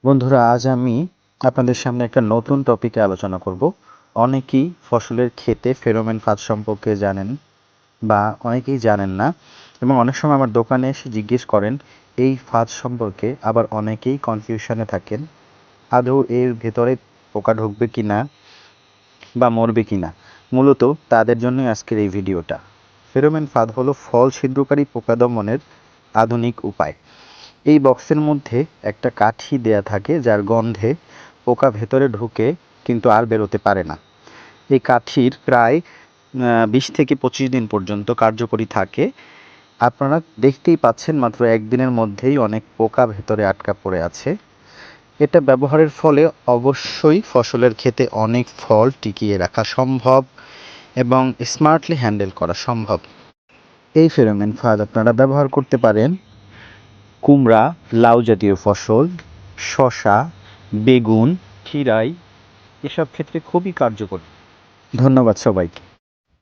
বন্ধুরা, আজ আমি আপনাদের সামনে একটা নতুন টপিকে আলোচনা করব। অনেকেই ফসলের ক্ষেতে ফেরোমন ফাঁদ সম্পর্কে জানেন বা অনেকেই জানেন না, এবং অনেক সময় আমার দোকানে এসে জিজ্ঞেস করেন এই ফাঁদ সম্পর্কে। আবার অনেকেই কনফিউশনে থাকেন, আদৌ এর ভেতরে পোকা ঢুকবে কি না বা মরবে কি না। মূলত তাদের জন্যই আজকের এই ভিডিওটা। ফেরোমন ফাঁদ হলো ফল ছিদ্রকারী পোকা দমনের আধুনিক উপায়। এই বক্সের মধ্যে একটা কাঠি দেয়া থাকে, যার গন্ধে পোকা ভেতরে ঢুকে কিন্তু আর বেরোতে পারে না। এই কাঠির প্রায় 20 থেকে 25 দিন পর্যন্ত কার্যকরী থাকে। আপনারা দেখতেই পাচ্ছেন, মাত্র একদিনের মধ্যেই অনেক পোকা ভেতরে আটকা পড়ে আছে। এটা ব্যবহারের ফলে অবশ্যই ফসলের ক্ষেতে অনেক ফল টিকিয়ে রাখা সম্ভব এবং স্মার্টলি হ্যান্ডেল করা সম্ভব। এই ফেরোমন ফাঁদ আপনারা ব্যবহার করতে পারেন কুমড়া, লাউ জাতীয় ফসল, শসা, বেগুন, খিরাই, এসব ক্ষেত্রে খুবই কার্যকরী। ধন্যবাদ সবাইকে।